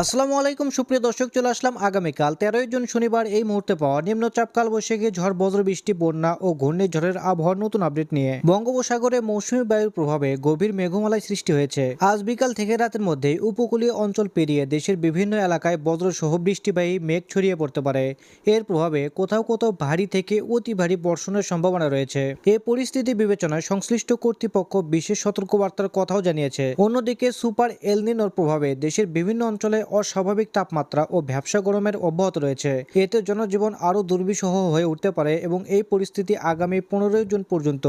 আসসালামু আলাইকুম সুপ্রিয় দর্শক, চলে আসলাম আগামীকাল 13ই জুন শনিবার এই মুহূর্তে পাওয়া নিম্নচাপ কালবৈশাখী ঝড় বজ্রবৃষ্টি বন্যা ও ঘূর্ণিঝড়ের আবহাওয়ার নতুন আপডেট নিয়ে। বঙ্গোপসাগরে মৌসুমী বায়ুর প্রভাবে গভীর মেঘমালায় সৃষ্টি হয়েছে। আজ বিকাল থেকে রাতের মধ্যেই উপকূলীয় অঞ্চল পেরিয়ে দেশের বিভিন্ন এলাকায় বজ্রসহ বৃষ্টিবাহী মেঘ ছড়িয়ে পড়তে পারে। এর প্রভাবে কোথাও কোথাও ভারী থেকে অতি ভারী বর্ষণের সম্ভাবনা রয়েছে। এ পরিস্থিতি বিবেচনায় সংশ্লিষ্ট কর্তৃপক্ষ বিশেষ সতর্কবার্তার কথাও জানিয়েছে। অন্যদিকে সুপার এল নিনোর প্রভাবে দেশের বিভিন্ন অঞ্চলে অস্বাভাবিক তাপমাত্রা ও ভ্যাপসা গরমের অব্যাহত রয়েছে। এতে জনজীবন আরও দুর্বিষহ হয়ে উঠতে পারে এবং এই পরিস্থিতি আগামী 15 জুন পর্যন্ত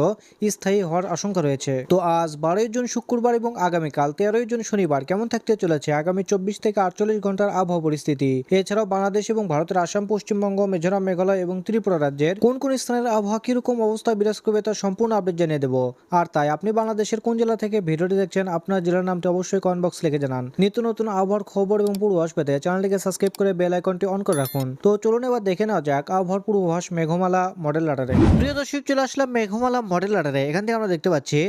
স্থায়ী হওয়ার আশঙ্কা রয়েছে। তো আজ 12 জুন শুক্রবার এবং আগামীকাল 13 জুন শনিবার কেমন থাকতে চলেছে আগামী 24 থেকে 48 ঘন্টার আবহাওয়া পরিস্থিতি। এছাড়াও বাংলাদেশ এবং ভারতের আসাম, পশ্চিমবঙ্গ, মিজোরাম, মেঘালয় এবং ত্রিপুরা রাজ্যের কোন কোন স্থানের আবহাওয়া কিরকম অবস্থা বিরাজ করবে তার সম্পূর্ণ আপডেট জানিয়ে দেবো। আর তাই আপনি বাংলাদেশের কোন জেলা থেকে ভিডিওটি দেখছেন, আপনার জেলার নামটি অবশ্যই কমেন্ট বক্স লিখে জানান। নিত্য নতুন আবহাওয়ার খবর এবং পূর্বাভাস পেতে চ্যানেলটিকে সাবস্ক্রাইব করে বেল আইকনটি অন করে রাখুন। তো চলুন এবার দেখে নেওয়া যাক আবহাওয়ার পূর্বাভাস মেঘমালা মডেল রাডারে। প্রিয় দর্শক, চলে আসলাম মেঘমালা মডেল রাডারে। এখান থেকে আমরা দেখতে পাচ্ছি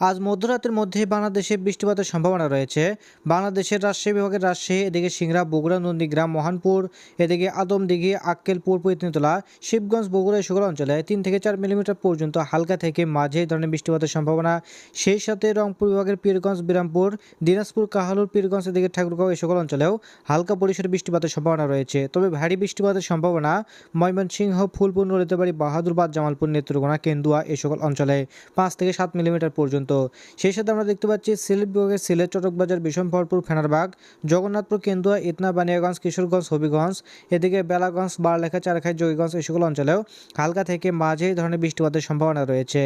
আজ মধ্যরাতের মধ্যে বাংলাদেশে বৃষ্টিপাতের সম্ভাবনা রয়েছে। বাংলাদেশের রাজশাহী বিভাগের রাজশাহী, এদিকে সিংড়া, বগুড়া, নন্দীগ্রাম, মহানপুর, এদিকে আদমদিঘি, আক্কেলপুর, পৈতনিতলা, শিবগঞ্জ, বগুড়া সকল অঞ্চলে 3 থেকে 4 মিলিমিটার পর্যন্ত হালকা থেকে মাঝে ধরনের বৃষ্টিপাতের সম্ভাবনা। সেই সাথে রংপুর বিভাগের পীরগঞ্জ, বিরামপুর, দিনাজপুর, কাহালুর, পীরগঞ্জ, এদিকে ঠাকুরগাঁও এই সকল অঞ্চলেও হালকা পরিসরে বৃষ্টিপাতের সম্ভাবনা রয়েছে। তবে ভারী বৃষ্টিপাতের সম্ভাবনা ময়মনসিংহ, ফুলপুর, নলিতাবাড়ি, বাহাদুরবাদ, জামালপুর, নেত্রকোনা, কেন্দুয়া এই সকল অঞ্চলে 5 থেকে 7 মিলিমিটার পর্যন্ত। সেই সাথে আমরা দেখতে পাচ্ছি সিলেট বিভাগের সিলেট, চটকবাজার, বিশম্বরপুর, ফেনারবাগ, জগন্নাথপুর, কেন্দুয়া, ইতনা, বানিয়াগঞ্জ, কিশোরগঞ্জ, হবিগঞ্জ, এদিকে বেলাগঞ্জ, বারলেখা, চারখাই, জয়গঞ্জ এই সকল অঞ্চলেও হালকা থেকে মাঝে ধরনের বৃষ্টিপাতের সম্ভাবনা রয়েছে।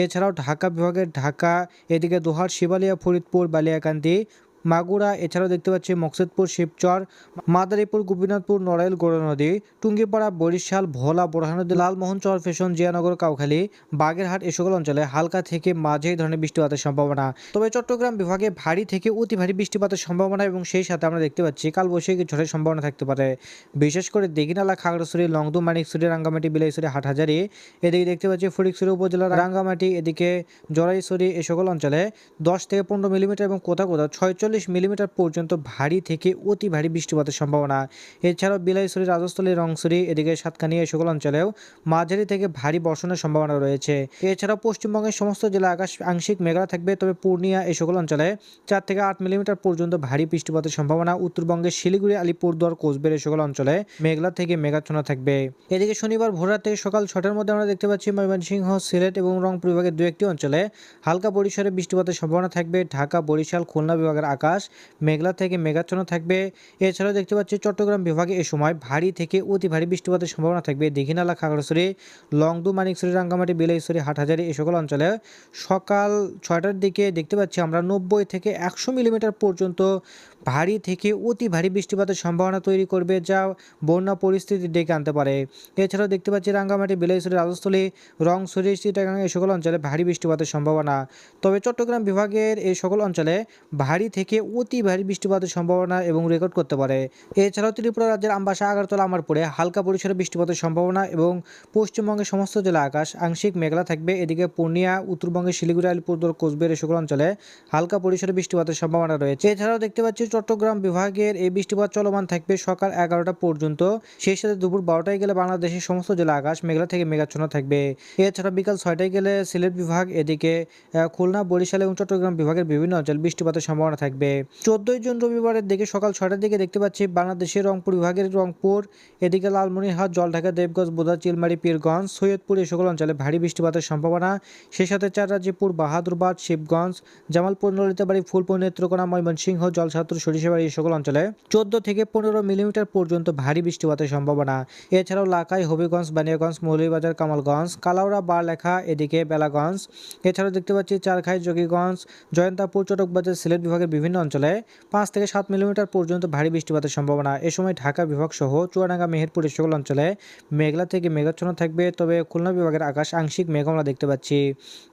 এছাড়াও ঢাকা বিভাগের ঢাকা, এদিকে দোহার, শিবালিয়া, ফরিদপুর, বালিয়াকান্দি, মাগুরা, এছাড়াও দেখতে পাচ্ছি মকসুদপুর, শিবচর, মাদারীপুর, গোপীনাথপুর, নড়াইল, গৌরনদী, টুঙ্গিপাড়া, বরিশাল, ভোলা, বোরহানুদ্দিন, লালমোহন, চরফেশন, জিয়ানগর, কাউখালী, বাগেরহাট এই সকল অঞ্চলে হালকা থেকে মাঝে ধরনের বৃষ্টিপাতের সম্ভাবনা। তবে চট্টগ্রাম বিভাগে ভারী থেকে অতি ভারী বৃষ্টিপাতের সম্ভাবনা এবং সেই সাথে আমরা দেখতে পাচ্ছি কালবৈশাখী ঝড়ের সম্ভাবনা থাকতে পারে। বিশেষ করে দীঘিনালা, খাগড়াছড়ি, লংদু, মানিকছড়ি, রাঙ্গামাটি, বিলাইছড়ি, হাটহাজারী, এদিকে দেখতে পাচ্ছি ফটিকছড়ি উপজেলার রাঙ্গামাটি, এদিকে জরাইছড়ি এই সকল অঞ্চলে 10 থেকে 15 মিলিমিটার এবং কোথাও কোথাও 46 মিলিমিটার পর্যন্ত ভারী থেকে অতি ভারী বৃষ্টিপাতের সম্ভাবনা। এছাড়াও বিলাইছড়ি, রাজস্থলী, রংছড়ি, এদিকে সাতকানিয়া এই সকল অঞ্চলেও মাঝারি থেকে ভারী বর্ষণের সম্ভাবনা রয়েছে। এছাড়াও পশ্চিমবঙ্গের সমস্ত জেলা আকাশ আংশিক মেঘলা থাকবে, তবে পূর্ণিয়া এই সকল অঞ্চলে 4 থেকে 8 মিলিমিটার পর্যন্ত ভারী বৃষ্টিপাতের সম্ভাবনা। উত্তরবঙ্গের শিলিগুড়ি, আলিপুরদুয়ার, কোচবিহার এই সকল অঞ্চলে মেঘলা থেকে মেঘাচ্ছন্ন থাকবে। এদিকে শনিবার ভোররাত থেকে সকাল 6টার মধ্যে আমরা দেখতে পাচ্ছি ময়মনসিংহ, সিলেট এবং রংপুর বিভাগের 2-1টি অঞ্চলে হালকা পরিসরে বৃষ্টিপাতের সম্ভাবনা থাকবে। ঢাকা, বরিশাল, খুলনা বিভাগের আকাশ মেঘলা থেকে মেঘাচ্ছন্ন থাকবে। এছাড়াও দেখতে পাচ্ছি চট্টগ্রাম বিভাগে এই সময় ভারী থেকে অতি ভারী বৃষ্টিপাতের সম্ভাবনা থাকবে। দীঘিনালা, খাগড়াছড়ি, লংদু, মানিকছড়ি, রাঙ্গামাটি, বিলাইছড়ি, হাটহাজারী এই সকল অঞ্চলে সকাল 6টার দিকে দেখতে পাচ্ছি আমরা 90 থেকে 100 মিলিমিটার পর্যন্ত ভারী থেকে অতি ভারী বৃষ্টিপাতের সম্ভাবনা তৈরি করবে, যা বন্যা পরিস্থিতি ডেকে আনতে পারে। এছাড়াও দেখতে পাচ্ছি রাঙ্গামাটি, বিলাইছড়ি, রাজস্থলী, রংছড়ি, চিটাগাং এই সকল অঞ্চলে ভারী বৃষ্টিপাতের সম্ভাবনা। তবে চট্টগ্রাম বিভাগের এই সকল অঞ্চলে ভারী থেকে অতি ভারী বৃষ্টিপাতের সম্ভাবনা এবং রেকর্ড করতে পারে। এছাড়াও ত্রিপুরা রাজ্যের আমবাসা, আগরতলা, আমারপুরে হালকা পরিসরে বৃষ্টিপাতের সম্ভাবনা এবং পশ্চিমবঙ্গের সমস্ত জেলা আকাশ আংশিক মেঘলা থাকবে। এদিকে পূর্ণিয়া, উত্তরবঙ্গের শিলিগুড়ি, আলিপুরদুয়ার, কোচবিহার এই সকল অঞ্চলে হালকা পরিসরে বৃষ্টিপাতের সম্ভাবনা রয়েছে। এছাড়াও দেখতে পাচ্ছি চট্টগ্রাম বিভাগের এই বৃষ্টিপাত চলমান থাকবে সকাল 11টা পর্যন্ত। সেই সাথে দুপুর 12টায় গেলে বাংলাদেশের সমস্ত জেলা আকাশ মেঘলা থেকে মেঘাচ্ছন্ন থাকবে। এছাড়া বিকাল 6টায় গেলে সিলেট বিভাগ, এদিকে খুলনা, বরিশাল এবং চট্টগ্রাম বিভাগের বিভিন্ন অঞ্চল বৃষ্টিপাতের সম্ভাবনা থাকবে। 14 জুন রবিবারের দিকে সকাল 6টার দিকে দেখতে পাচ্ছি বাংলাদেশের রংপুর বিভাগের রংপুর, এদিকে লালমনিরহাট, জলঢাকা, দেবগঞ্জ, বোদা, চিলমারি, পীরগঞ্জ, সৈয়দপুর এই সকল অঞ্চলে ভারী বৃষ্টিপাতের সম্ভাবনা। সেই সাথে চাররাজিপুর, বাহাদুরবাদ, শিবগঞ্জ, জামালপুর, নলিতাবাড়ি, ফুলপুর, নেত্রকোনা, ময়মনসিংহ, জলছাত্র, সরিষাবাড়ি এই সকল অঞ্চলে 14 থেকে 15 মিলিমিটার পর্যন্ত ভারী বৃষ্টিপাতের সম্ভাবনা। এছাড়াও লাখাই, হবিগঞ্জ, বানিয়াগঞ্জ, মৌলভীবাজার, কামালগঞ্জ, কালাউড়া, বারলেখা, এদিকে বেলাগঞ্জ, এছাড়াও দেখতে পাচ্ছি চারখাই, যোগীগঞ্জ, জয়ন্তাপুর, চটকবাজার, সিলেট বিভাগের বিভিন্ন অঞ্চলে 5 থেকে 7 মিলিমিটার পর্যন্ত ভারী বৃষ্টিপাতের সম্ভাবনা। এ সময় ঢাকা বিভাগ সহ চুয়াডাঙ্গা, মেহেরপুর এই সকল অঞ্চলে মেঘলা থেকে মেঘাচ্ছন্ন থাকবে, তবে খুলনা বিভাগের আকাশ আংশিক মেঘলা দেখতে পাচ্ছি।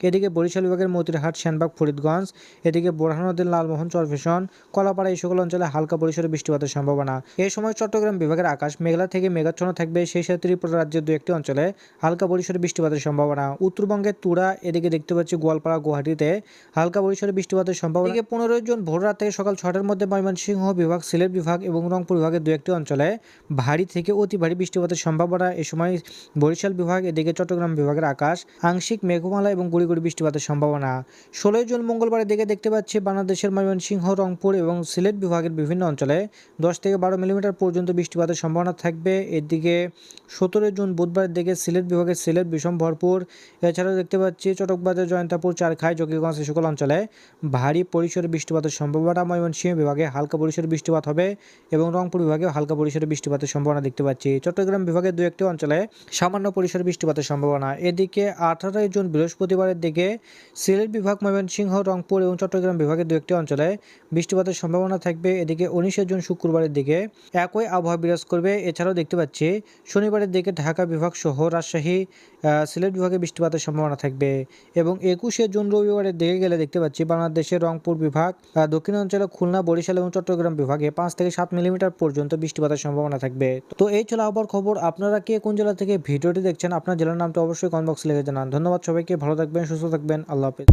এদিকে বরিশাল বিভাগের মতিরহাট, সেনবাগ, ফরিদগঞ্জ, এদিকে বোরহানুদ্দিন, লালমোহন, চরফেশন, কলাপাড়া এই সকল অঞ্চলে হালকা পরিসরে বৃষ্টিপাতের সম্ভাবনা। এই সময় চট্টগ্রাম বিভাগের আকাশ মেঘলা থেকে মেঘাচ্ছন্ন থাকবে। সেই সাথে ত্রিপুরা রাজ্যের 2-1টি অঞ্চলে হালকা পরিসরে বৃষ্টিপাতের সম্ভাবনা। উত্তরবঙ্গের তুরা, এদিকে দেখতে পাচ্ছি গোয়ালপাড়া, গুয়াহাটিতে হালকা পরিসরে বৃষ্টিপাতের সম্ভাবনা। 15 জুন ভোর মধ্যরাত থেকে সকাল 6টার মধ্যে ময়মনসিংহ বিভাগ, সিলেট বিভাগ এবং রংপুর বিভাগের দু একটি অঞ্চলে ভারী থেকে অতি ভারী বৃষ্টিপাতের সম্ভাবনা। এ সময় বরিশাল বিভাগ, এদিকে চট্টগ্রাম বিভাগের আকাশ আংশিক মেঘমালা এবং গুড়ি গুড়ি বৃষ্টিপাতের সম্ভাবনা। 16 জুন মঙ্গলবারের দিকে দেখতে পাচ্ছি বাংলাদেশের ময়মনসিংহ, রংপুর এবং সিলেট বিভাগের বিভিন্ন অঞ্চলে 10 থেকে 12 মিলিমিটার পর্যন্ত বৃষ্টিপাতের সম্ভাবনা থাকবে। এদিকে 17 জুন বুধবারের দিকে সিলেট বিভাগের সিলেট, বিষম, ভরপুর, এছাড়াও দেখতে পাচ্ছি চটকবাজার, জয়ন্তাপুর, চারখাই, জকিগঞ্জ এই সকল অঞ্চলে ভারী পরিসরে বৃষ্টিপাতের সম্ভাবনা। ময়মনসিংহ বিভাগে হালকা পরিসরে বৃষ্টিপাত হবে এবং রংপুর বিভাগে হালকা পরিসরে বৃষ্টিপাতের সম্ভাবনা দেখতে পাচ্ছি। চট্টগ্রাম বিভাগের দু একটি অঞ্চলে সামান্য পরিসরে বৃষ্টিপাতের সম্ভাবনা। এদিকে 18 জুন বৃহস্পতিবারের দিকে সিলেট বিভাগ, ময়মনসিংহ, রংপুর এবং চট্টগ্রাম বিভাগের দু একটি অঞ্চলে বৃষ্টিপাতের সম্ভাবনা থাকবে। এদিকে 19 জুন শুক্রবারের দিকে একই আবহাওয়া বিরাজ করবে। এছাড়াও দেখতে পাচ্ছি শনিবারের দিকে ঢাকা বিভাগ সহ রাজশাহী, সিলেট বিভাগে বৃষ্টিপাতের সম্ভাবনা থাকবে এবং 21 জুন রবিবারের দিকে গেলে দেখতে পাচ্ছি বাংলাদেশের রংপুর বিভাগ, দক্ষিণাঞ্চলে খুলনা, বরিশাল এবং চট্টগ্রাম বিভাগে 5 থেকে 7 মিলিমিটার পর্যন্ত বৃষ্টিপাতের সম্ভাবনা থাকবে। তো এই ছিল আবহাওয়ার খবর। আপনারা কে কোন জেলা থেকে ভিডিওটি দেখছেন, আপনার জেলার নামটা অবশ্যই কমেন্ট বক্সে লিখে জানান। ধন্যবাদ সবাইকে, ভালো থাকবেন, সুস্থ থাকবেন, আল্লাহ হাফেজ।